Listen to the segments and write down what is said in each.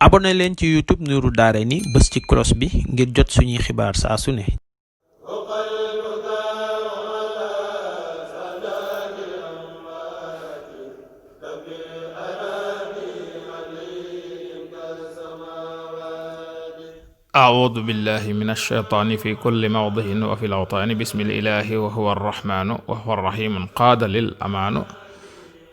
abonné leen ci YouTube Nourou Darayni bës ci cloche bi ngir jot suñuy xibaar saa su ne. أعوذ بالله من الشيطان في كل موضع وفي الأوطان بسم الإله وهو الرحمن وهو الرحيم قاد للأمان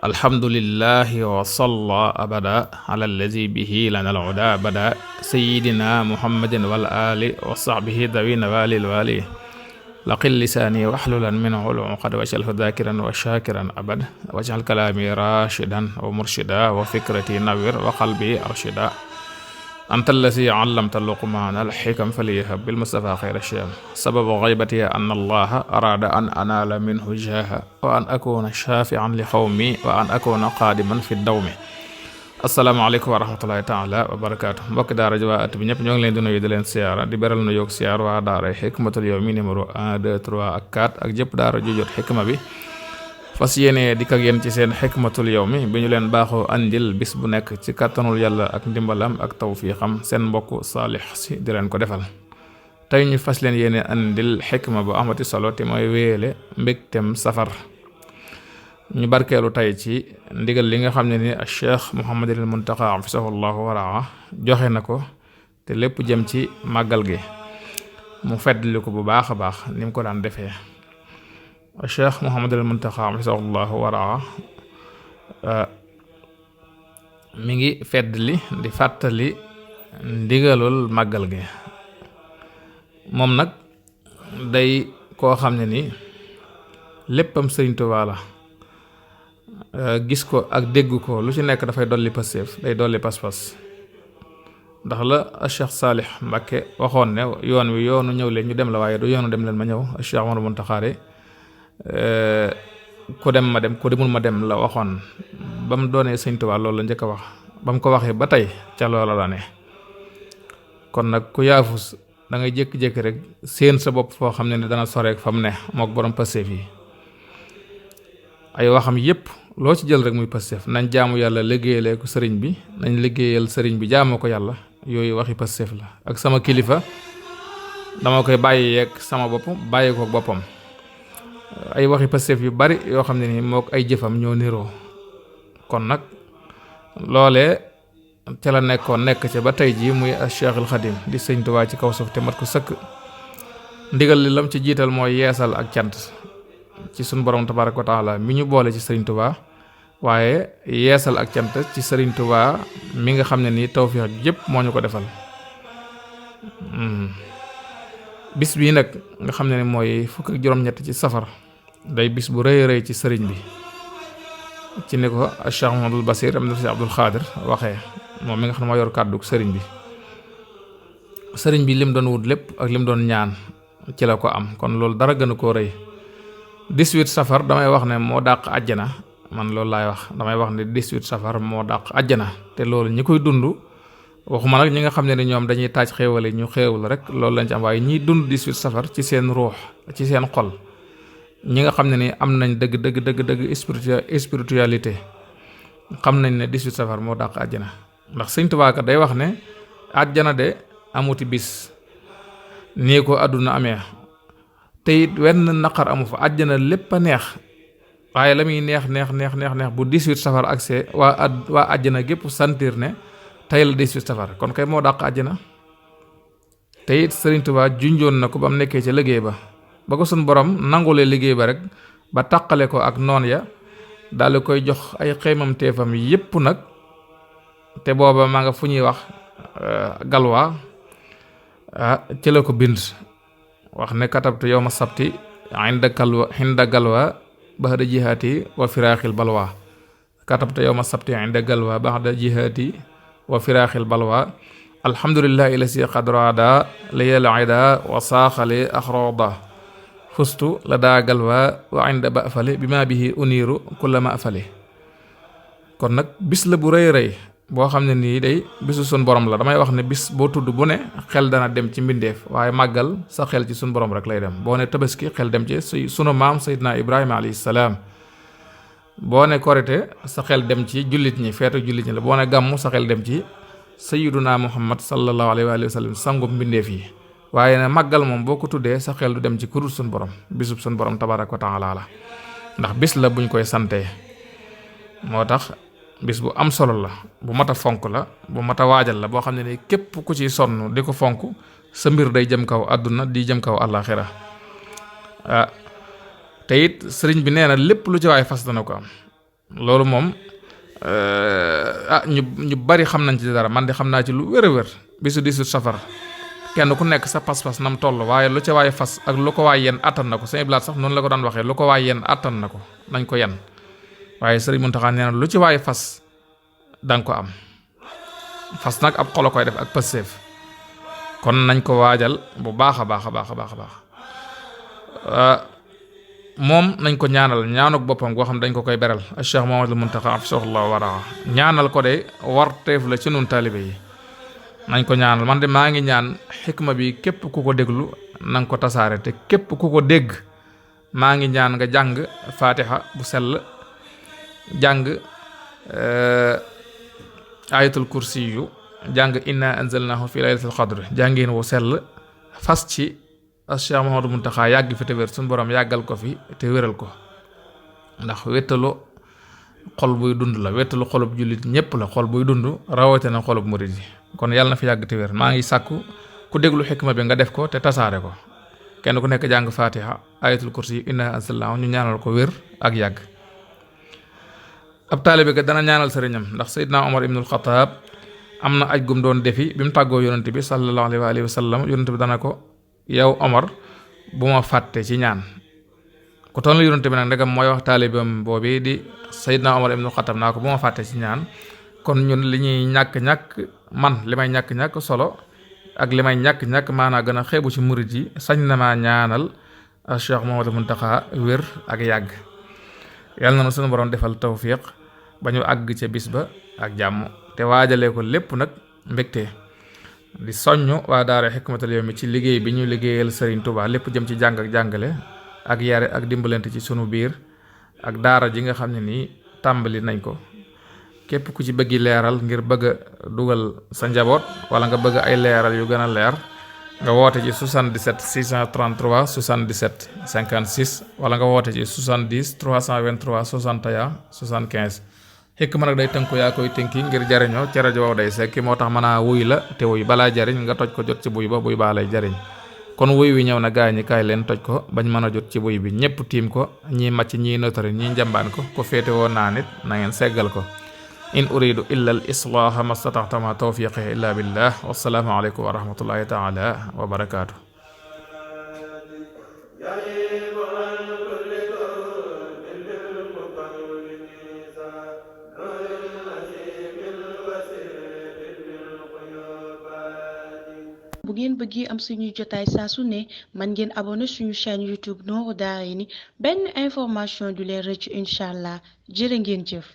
الحمد لله وصلى أبدا على الذي به لنا العدا بدا سيدنا محمد والآل وصحبه ذوي نوال الوالي لقل لساني واحللا منه العقد واجعله ذاكرا وشاكرا أبدا واجعل كلامي راشدا ومرشدا وفكرتي نوير وقلبي أرشدا أنت الذي علمت لقمان الحكم فليهب بالمصطفى خير الشام سبب غيبتي أن الله أراد أن أنال منه جاها وأن أكون شافعا لقومي وأن أكون قادما في الدوم asalaamaaleykum wa rahmatullahi taala wa barakaatu mbokki daara ji waa at bi ñëpp ñoo ngi leen di nuyu di leen siyaara di beral nu yoog siyaar waa daara Hikmatul Yawmi numéro 1 2 3 ak 4 ak jëpp daara ju jot xikma bi fas yéene dikk ak yéen ci seen Hikmatul Yawmi bi ñu leen baaxoo andil bis bu nekk ci kàttanul yàlla ak ndimbalam ak tawfiixam seen mbokk Saalix Si di leen ko defal tey ñu fas leen yéene andil xikma bu amati solo te mooy wéyale mbégtem safar ñu barkeelu tey ci ndigal li nga xam ne ni Cheikh Muhammadul Muntaqa hafisahullahu waraa joxe na ko te lépp jëm ci màggal gi mu feddli ko bu baax a baax ni mu ko daan defee Cheikh Muhammadul Muntaqa hafisahullahu waraa mi ngi feddli di fàttali ndigalul màggal gi moom nag day koo xam ne ni léppam Sëriñ Tuubaa la gis ko ak dégg ko lu ci nekk dafay dolli pastéef day dolli pas-pas ndax la Cheikh Saalix Mbàkke waxoon ne yoon wi yoonu ñëw leen ñu dem la waaye du yoonu dem leen ma ñëw Cheikh Omar Muntaxa ku dem ma dem ku demul ma dem la waxoon ba mu doonee Sëñ Tuubaa loolu la njëkk a wax ba mu ko waxee ba tey ca loola la ne kon nag ku yaafus da ngay jékki-jékki rek séen sa bopp foo xam ne ni dana soreek fa mu ne mook borom pastéef yi ay waxam yépp loo ci jël rek muy Pastef nañ jaamu yàlla liggéeyalee ko sëriñ bi nañ liggéeyal sëriñ bi jaamoo ko yàlla yooyu waxi Pastef la ak sama kilifa dama koy bàyyi yeeg sama bopp bàyyi ko boppam ay waxi Pastef yu bari yoo xam ne ni mook ay jëfam ñoo niroo kon nag loolee ca la nekk ca ba tey jii muy Cheikhul Xadim di Sëñ Tuubaa ci kaw suuf te mat ko sëkk ndigal li lam ci jiital mooy yeesal ak cant ci sun borom tabaaraka wa taala mi ñu boole ci Sëriñ Tuubaa waaye yeesal ak cant ci Sëriñ Tuubaa mi nga xam ne nii tawfiix yépp moo ñu ko defal bis bii nag nga xam ne ni mooy fukk ak juróom-ñett ci safar day bis bu rëy rëy ci sëriñ bi ci ni ko Cheikh Mouhamadoul Basir am na si Abdul Xaadir waxee moom mi nga xam ne moo yor kàddu sëriñ bi lim doon wut lépp ak lim doon ñaan ci la ko am kon loolu dara gënu koo rëy 18 safar damay wax ne moo dàq àjjana man loolu laay wax damay wax ne 18 safar moo dàq àjjana te loolu ñi koy dund waxuma nag ñi nga xam ne ni ñoom dañuy taaj xéewale ñu xéewul rek loolu lañ ci am waaye ñiy dund 18 safar ci seen ruux ci seen xol ñi nga xam ne ni am nañ dëgg spiritualité xam nañ ne 18 safar moo dàq àjjana ndax Sëñ Tuubaa kat day wax ne àjjana de amuti bis nii ko àdduna amee te it wenn naqar amu fa àjjana lépp a neex waaye la muy neex bu 18 safar accès waa àjjana gépp sentir ne tey la 18 safar kon kay moo dàq àjjana te it Sëriñ Tuubaa junjoon na ko ba mu nekkee ca liggéey ba ko sun borom nangulee liggéey ba rek ba tàqale ko ak noon ya daal koy jox ay xeymam teefam yépp nag te booba maa nga fu ñuy wax galwaa ci la ko bind wax ne katabtu yawma sabti inda galwa baxda jihaati wa firaaxil balwa katabtu yawma sabti inda galwa baxda jihaati wa firaaxil balwa alhamdulillahi lasi qadrada layal ida wa saaxali axroda fustu la daa galwa wa inda bafali bi ma bihi uniiru kulla ma afali kon nag bis la bu rëy rëy boo xam ne nii day bisu sun borom la damay wax ne bis boo tudd bu ne xel dana dem ci mbindeef waaye màggal sa xel ci sun borom rek lay dem boo ne tabaski xel dem ci sunu maam Seydina Ibrahima alayhi salaam boo ne korite sa xel dem ci jullit ñi feetu jullit ñi la boo ne gàmmu sa xel dem ci sayyiduna muhammad sallallahu alayhi wa sallam sangu mbindeef yi. waaye ne màggal moom boo ko tuddee sa xel du dem ci kurul suñ borom bisub suñ borom tabaraka wa taala la ndax bis la buñ koy santee. moo tax bis bu am solo la, bu mat a fonk la, bu mat a waajal la, boo xam ne ni képp ku ci sonn di ko fonk sa mbir day jëm kaw àdduna di jëm kaw àllaaxira. te it sëriñ bi nee na lépp lu ci waay fas dana ko am. loolu moom ñu bari xam nañ ci dara, man di xam naa ci lu wér a wér. bisu 18 safar kenn ku nekk sa pas-pas nam toll, waaye lu ci waay fas ak lu ko waay yen attan na ko. Sëñ Blaat sax noonu la ko daan waxee, lu ko waay yen attan na ko nañ ko yen. waaye sëriñ Muntaxa nee na lu ci waay fas danga ko am. fas nag ab xolo koy def ak pësseef, kon nañ ko waajal bu baax a baax a baax a baax a baax. moom nañ ko ñaanal ñaanuk boppam goo xam dañ ko koy beral. Cheikh Muhammadul Muntaxa afisahullahu waraa ñaanal ko de warteef la ci nun taalibe yi. nañ ko ñaanal. man de maa ngi ñaan xikma bi képp ku ko déglu nanga ko tasaare, te képp ku ko dégg maa ngi ñaan nga jàng fatiha bu sell, jàng ayatul kursi yu, jàng inna anzalnahu fi laylatul qadr jàngeen wu sell, fas ci Cheikh Mouhamadou Mountakha yàgg fi te wér, suñu borom yàggal ko fi te wéral ko. ndax wéttalu xol buy dund la, wéttalu xolub jullit ñépp la, xol buy dund rawatina xolub murid yi. kon yàlla na fi yàgg te wér. maa ngi sàkku ku déglu xikma bi nga def ko te tasaare ko. kenn ku nekk jàng fatiha ayatul kursi inna anzalnahu ñu ñaanal ko wér ak yàgg. ab taalibe ga dana ñaanal sëriñam, ndax Seydina Omar ibnul Xataab am na aj gum doon defi bi mu tàggoo yonent bi sallallahu alayhi wa sallam. yonent bi dana ko yow Omar bu ma fàtte ci ñaan. ku toll yonent bi nag ndegam mooy wax taalibeem boobu di Seydina Omar ibnul Xataab naa ko bu ma fàtte ci ñaan. kon ñun li ñuy ñàkk-ñàkk, man li may ñàkk-ñàkk solo ak li may ñàkk-ñàkk maanaa gën a xeebu ci murit yi, sañ na maa ñaanal Cheikh Mouhamadou Mountakha wér ak yàgg. yàlla na sunu borom defal tawfiq ba ñu àgg ca bis ba ak jàmm, te waajalee ko lépp nag mbégte. di soññ waa daara Hikmatul Yawmi ci liggéey bi ñu liggéeyal Serigne Touba, lépp jëm ci jàng ak jàngale ak yare ak dimbalante ci sunu biir, ak daara ji nga xam ne nii tàmbali nañ ko. képp ku ci bëggi leeral ngir bëgg a dugal sa njaboot wala nga bëgg ay leeral yu gën a leer, nga woote ci 77 633 77 56 wala nga woote ci 70 323 61 75. Hikma nag day tënku yaa koy tënki ngir jariñoo ci rajo wow day sekki, moo tax mën a wuy la te wuy balaa jariñ nga toj ko jot ci buy ba buy baa lay jariñ. kon wuy wi ñëw na gaa ñi kaay leen toj ko bañ mën a jot ci buy bi, ñépp tiim ko, ñii màcc ñii notari ñii njambaan ko féete woo naa nit na ngeen seggal ko. in uridu illa al islaaha ma stataxta ma tawfiqi illa billah. wassalaamu aleykum wa rahmatullahi taala wa barakaatu. bu ngeen bëggee am suñuy jotaay saa su ne man ngeen abonné suñu chaîne YouTube Nourou Darayni benn information du leen rëcc incha allah. jërë ngeen jëf.